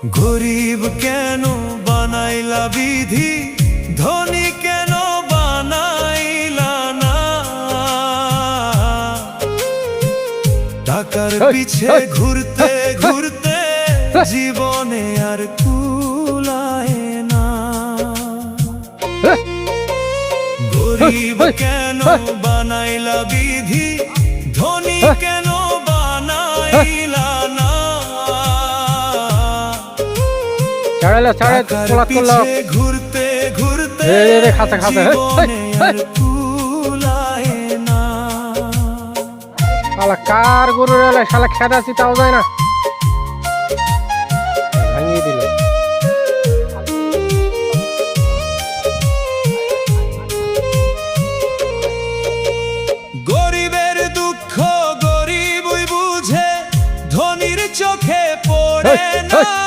গরিব কেন বানাইলা বিধি, ধনী কেন বানাইলা না? টাকার পিছে ঘুরতে ঘুরতে জীবনে আর কুলায় না। গরিব কেন বানাইলা বিধি, ধনী কেন বানাইলা না? টাকার পিছে ঘুরতে ঘুরতে জীবনে আর কুলায় না। শালা কার গরু রে, শালা খেদাছি তাও যায় না, ভাঙিয়ে দিল। গরিবের দুঃখ গরিবই বুঝে, ধনীর চোখে পড়ে না।